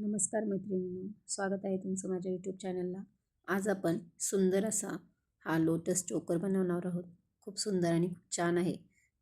नमस्कार मैत्रिणींनो, स्वागत आहे तुमचं माझ्या यूट्यूब चॅनलला. आज आपण सुंदर असा हा लोटस चोकर बनवणार आहोत. खूप सुंदर आणि खूप छान आहे.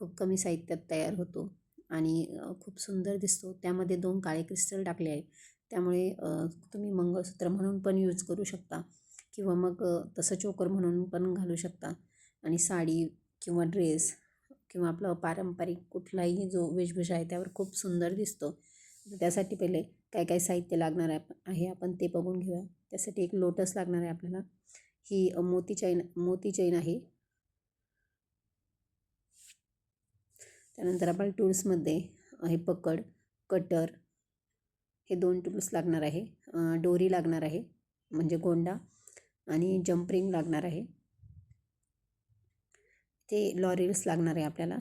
खूप कमी साहित्यात तयार होतो आणि खूप सुंदर दिसतो. त्यामध्ये 2 काळे क्रिस्टल टाकले आहे. त्यामुळे तुम्ही मंगळसूत्र म्हणून पण यूज करू शकता किंवा मग तसं चोकर म्हणून पण घालू शकता. आणि साडी किंवा ड्रेस किंवा आपला पारंपरिक कुठलाही जो वेशभूषा आहे त्यावर खूप सुंदर दिसतो. त्यासाठी पहिले काय काय साहित्य लागणार आहे आपण ते बघून घेऊया. त्यासाठी एक लोटस लागणार आहे आपल्याला. ही मोती चैन आहे. त्यानंतर आपण टूल्समध्ये हे पकड, कटर हे 2 टूल्स लागणार आहे. दोरी लागणार आहे म्हणजे गोंडा आणि जंपरिंग लागणार आहे. ते लॉरेल्स लागणार आहे आपल्याला.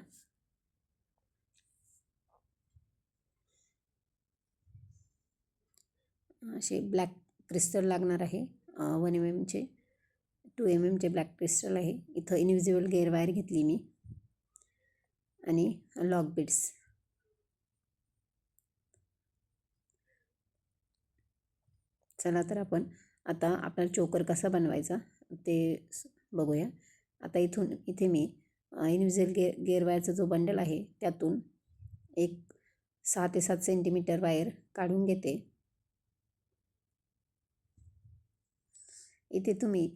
असे ब्लॅक क्रिस्टल लागणार आहे. 1 mm 2 mm ब्लॅक क्रिस्टल आहे. इथं इनविजिबल गेअर वायर घेतली मी आणि लॉक बीड्स. चला तर आपण आता आपला चोकर कसा बनवायचा ते बघूया. आता इथे मी इनविजिबल गेअर वायरचा जो बंडल आहे त्यातून एक 6 ते 7 सेंटीमीटर वायर काढून घेते. इथे तुम्ही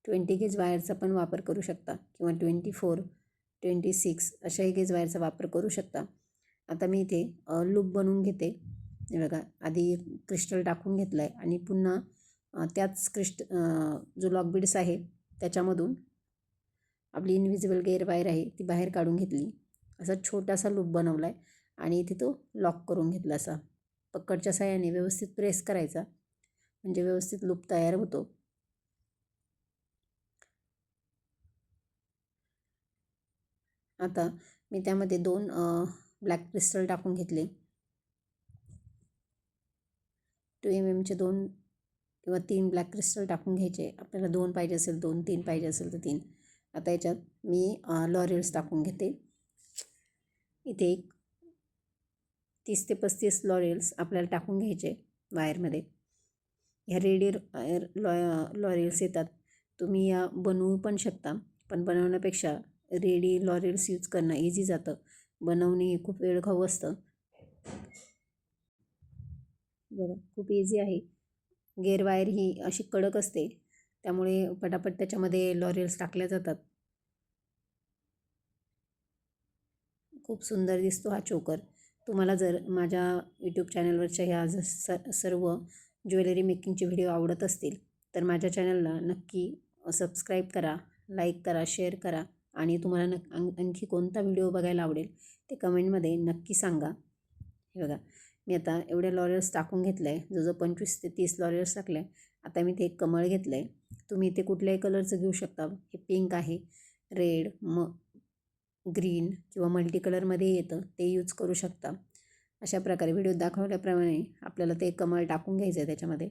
20 गेज वायरचा पण वापर करू शकता किंवा 24, 26 अशाही गेज वायरचा वापर करू शकता. आता मी इथे लूप बनवून घेते. हे बघा, आधी क्रिस्टल टाकून घेतलं आहे आणि पुन्हा त्याच जो लॉक बीड्स आहे त्याच्यामधून आपली इनविजिबल गेअर वायर आहे ती बाहेर काढून घेतली. असा छोटासा लूप बनवला आहे आणि इथे तो लॉक करून घेतला. असा पकडच्या साहाय्याने व्यवस्थित प्रेस करायचा म्हणजे व्यवस्थित लूप तयार होतो. आता मी त्यामध्ये 2 ब्लॅक क्रिस्टल टाकून घेतले. 2 mm 2 किंवा 3 ब्लॅक क्रिस्टल टाकून घ्यायचे. आपल्याला 2 पाहिजे असेल 2, 3 पाहिजे असेल तर 3. आता याच्यात मी लॉरेल्स टाकून घेते. इथे एक 30 ते 35 लॉरेल्स आपल्याला टाकून घ्यायचे वायरमध्ये. ह्या रेडी लॉरेल्स येतात. तुम्ही या बनवू पण शकता, पण बनवण्यापेक्षा रेडी लॉरेल्स यूज करणं इझी जातं. बनवणे खूप वेळखाऊ असतं. बघा, खूप इझी आहे. गेअर वायर ही अशी कडक असते त्यामुळे पटापट त्याच्यामध्ये लॉरेल्स टाकल्या जातात. खूप सुंदर दिसतो हा चोकर. तुम्हाला जर माझ्या यूट्यूब चॅनलवरच्या ह्या सर्व ज्वेलरी मेकिंगचे व्हिडिओ आवडत असतील तर माझ्या चॅनलला नक्की सबस्क्राईब करा, लाईक करा, शेअर करा आणि तुम्हाला आणखी कोणता व्हिडिओ बघायला आवडेल ते कमेंटमध्ये नक्की सांगा. हे बघा, मी आता एवढे लॉरेल्स टाकून घेतलं आहे. जवळजवळ 25 ते 30 लॉरेल्स टाकले. आता मी ते एक कमळ घेतलं आहे. तुम्ही ते कुठल्याही कलरचं घेऊ शकता. हे पिंक आहे, रेड, ग्रीन किंवा मल्टी कलरमध्ये येतं ते यूज करू शकता. अशा प्रकारे व्हिडिओ दाखवल्याप्रमाणे आपल्याला ते कमळ टाकून घ्यायचं आहे त्याच्यामध्ये.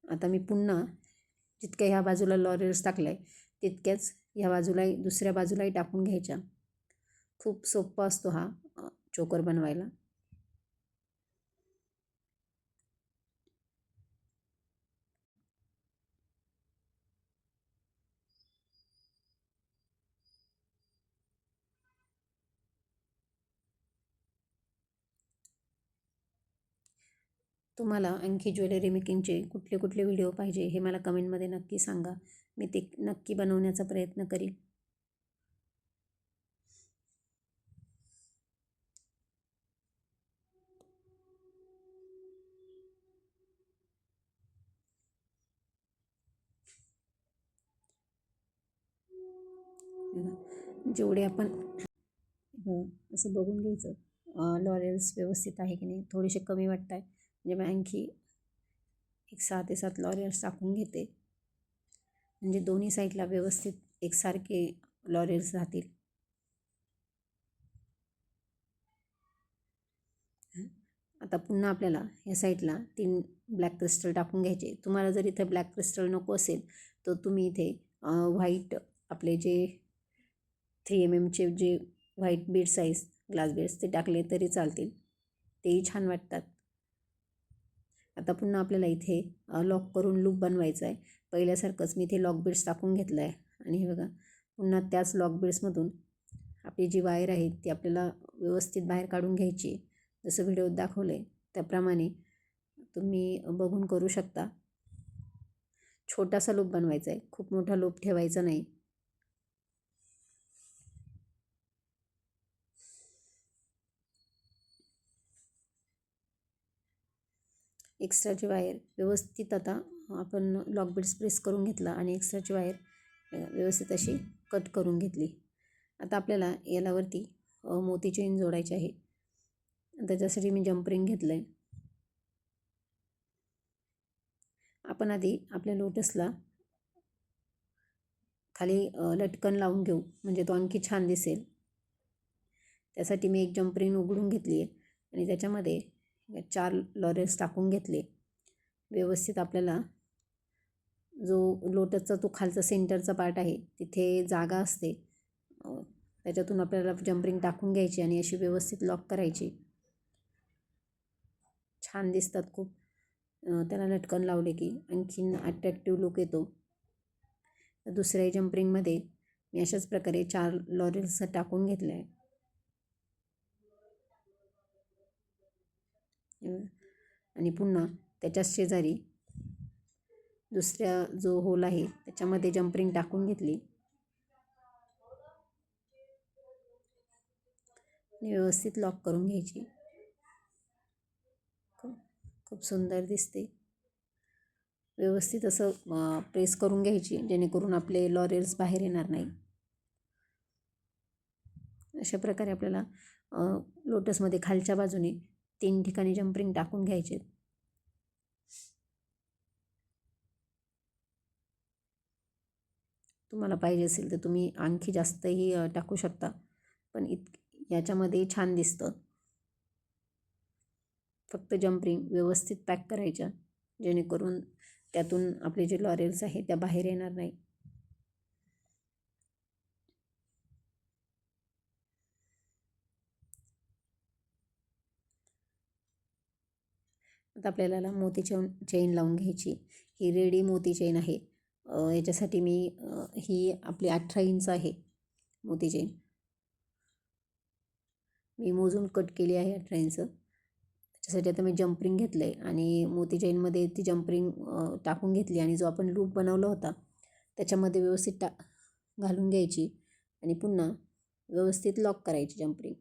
आता मी पुन्हा जितक्या ह्या बाजूला लॉरेल्स टाकलं आहे तितक्याच ह्या बाजूलाही दुसऱ्या बाजूलाही टाकून घ्यायच्या. खूप सोपा असतो हा चोकर बनवायला. तुम्हाला आणखी ज्वेलरी मेकिंगचे कुठले कुठले व्हिडिओ पाहिजे हे मला कमेंटमध्ये नक्की सांगा. मी ते नक्की बनवण्याचा प्रयत्न करीन. जेवढे आपण असं बघून घ्यायचं लॉरेल्स व्यवस्थित आहे की नाही. थोडेसे कमी वाटत आहे म्हणजे मी आणखी एक 6 ते 7 लॉरेल्स टाकून घेते म्हणजे दोन्ही साईडला व्यवस्थित एकसारखे लॉरेल्स राहतील. आता पुन्हा आपल्याला या साईडला 3 ब्लॅक क्रिस्टल टाकून घ्यायचे. तुम्हाला जर इथे ब्लॅक क्रिस्टल नको असेल तर तुम्ही इथे व्हाईट आपले जे 3 mm जे व्हाईट बीड्स आहेत ग्लास बीड्स ते टाकले तरी चालतील. तेही छान वाटतात. आता पुन्हा आपल्याला इथे लॉक करून लूप बनवायचा आहे. पहिल्यासारखंच मी इथे लॉक बीड्स टाकून घेतलं आहे आणि हे बघा पुन्हा त्याच लॉक बीड्समधून आपली जी वायर आहे ती आपल्याला व्यवस्थित बाहेर काढून घ्यायची. जसं व्हिडिओत दाखवलं आहे त्याप्रमाणे तुम्ही बघून करू शकता. छोटासा लूप बनवायचा आहे, खूप मोठा लूप ठेवायचा नाही. एक्स्ट्राची वायर व्यवस्थित आता आपण लॉक बीड्स प्रेस करून घेतला आणि एक्स्ट्राची वायर व्यवस्थित अशी कट करून घेतली. आता आपल्याला यालावरती मोती चेन जोडायची आहे. त्याच्यासाठी मी जंप रिंग घेतलं आहे. आपण आधी आपल्या लोटसला खाली लटकन लावून घेऊ, म्हणजे तो आणखी छान दिसेल. त्यासाठी मी एक जंप रिंग उघडून घेतली आहे आणि त्याच्यामध्ये 4 लॉरेल्स टाकून घेतले. व्यवस्थित आपल्याला जो लोटसचा तो खालचा सेंटरचा पार्ट आहे तिथे जागा असते, त्याच्यातून आपल्याला जंप रिंग टाकून घ्यायची आणि अशी व्यवस्थित लॉक करायची. छान दिसतात खूप. त्याला लटकन लावले की आणखीन अट्रॅक्टिव्ह लुक येतो. दुसऱ्या जंप रिंगमध्ये मी अशाच प्रकारे 4 लॉरेल्स टाकून घेतले आहे. आणि पुन्हा त्याच्याच शेजारी दुसऱ्या जो होल आहे त्याच्यामध्ये जंप रिंग टाकून घेतली आणि व्यवस्थित लॉक करून घ्यायची. खूप सुंदर दिसते. व्यवस्थित असं प्रेस करून घ्यायची जेणेकरून आपले लॉरेल्स बाहेर येणार नाही. अशा प्रकारे आपल्याला लोटसमध्ये खालच्या बाजूने 3 ठिकाणी जंप रिंग टाकून घ्यायचे. तुम्हाला पाहिजे असेल तर तुम्ही आणखी जास्तही टाकू शकता, पण याच्यामध्ये छान दिसतं. फक्त जंप रिंग व्यवस्थित पॅक करायच्या जेणेकरून त्यातून आपले जे लॉरेल्स आहे त्या बाहेर येणार नाही. आता आपल्याला मोती चेन लावून घ्यायची. ही रेडी मोती चेन आहे. याच्यासाठी मी ही आपली 18 इंच आहे मोती चेन. मी मोजून कट केली आहे 18 इंच. त्याच्यासाठी आता मी जंप रिंग घेतलं आहे आणि मोती चेनमध्ये ती जंप रिंग टाकून घेतली आणि जो आपण लूप बनवला होता त्याच्यामध्ये व्यवस्थित घालून घ्यायची आणि पुन्हा व्यवस्थित लॉक करायची जंप रिंग.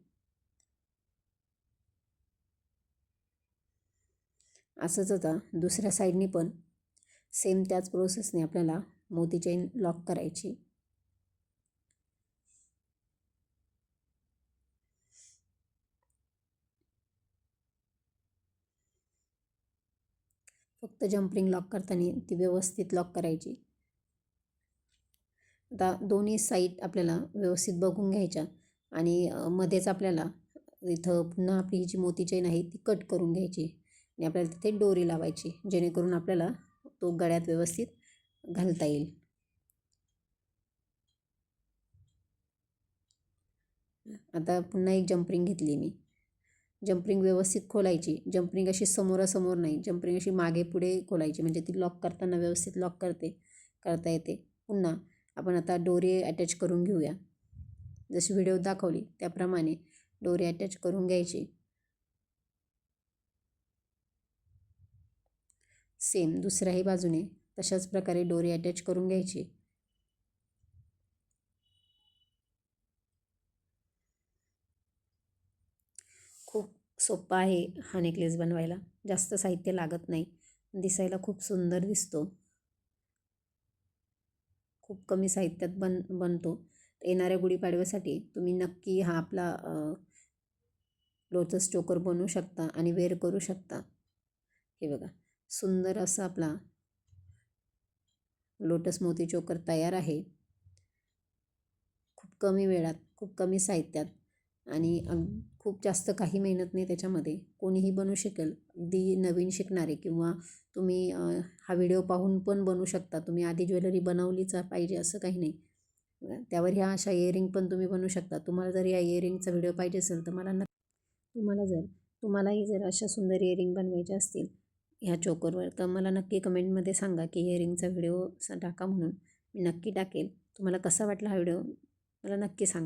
असंच आता दुसऱ्या साईडनी पण सेम त्याच प्रोसेसने आपल्याला मोती चेन लॉक करायची. फक्त जंप रिंग लॉक करताना ती व्यवस्थित लॉक करायची. आता दोन्ही साईड आपल्याला व्यवस्थित बघून घ्यायच्या आणि मध्येच आपल्याला इथं पुन्हा आपली जी मोती चेन आहे ती कट करून घ्यायची आणि आपल्याला तिथे दोरी लावायची जेणेकरून आपल्याला तो गळ्यात व्यवस्थित घालता येईल. आता पुन्हा एक जंप रिंग घेतली मी. जंप रिंग व्यवस्थित खोलायची. जंप रिंग अशी समोरासमोर नाही, जंप रिंग अशी मागे पुढे खोलायची म्हणजे ती लॉक करताना व्यवस्थित लॉक करता येते. पुन्हा आपण आता दोरी अटॅच करून घेऊया. जशी व्हिडिओ दाखवली त्याप्रमाणे दोरी अटॅच करून घ्यायची. सेम दुसऱ्याही बाजूने तशाच प्रकारे दोरी अटॅच करून घ्यायची. खूप सोपा आहे हा नेकलेस बनवायला. जास्त साहित्य लागत नाही, दिसायला खूप सुंदर दिसतो. खूप कमी साहित्यात बनतो. येणाऱ्या गुढीपाडव्यासाठी तुम्ही नक्की हा आपला लोटस चोकर बनवू शकता आणि वेअर करू शकता. हे बघा सुंदर असा आपला लोटस मोती चोकर तयार आहे. खूप कमी वेळात, खूप कमी साहित्यात आणि खूप जास्त काही मेहनत नाही त्याच्यामध्ये. कोणीही बनवू शकेल, अगदी नवीन शिकणारे किंवा तुम्ही हा व्हिडिओ पाहून पण बनवू शकता. तुम्ही आधी ज्वेलरी बनवलीच पाहिजे असं काही नाही. त्यावर ह्या अशा इयरिंग पण तुम्ही बनवू शकता. तुम्हाला जर या इयरिंगचा व्हिडिओ पाहिजे असेल तर तुम्हाला जर तुम्हालाही जर अशा सुंदर इयरिंग बनवायचे असतील ह्या चोकरवर तर मला नक्की कमेंटमध्ये सांगा की इयरिंगचा व्हिडिओ टाका म्हणून. मी नक्की टाकेल. तुम्हाला कसा वाटला हा व्हिडिओ मला नक्की सांगा.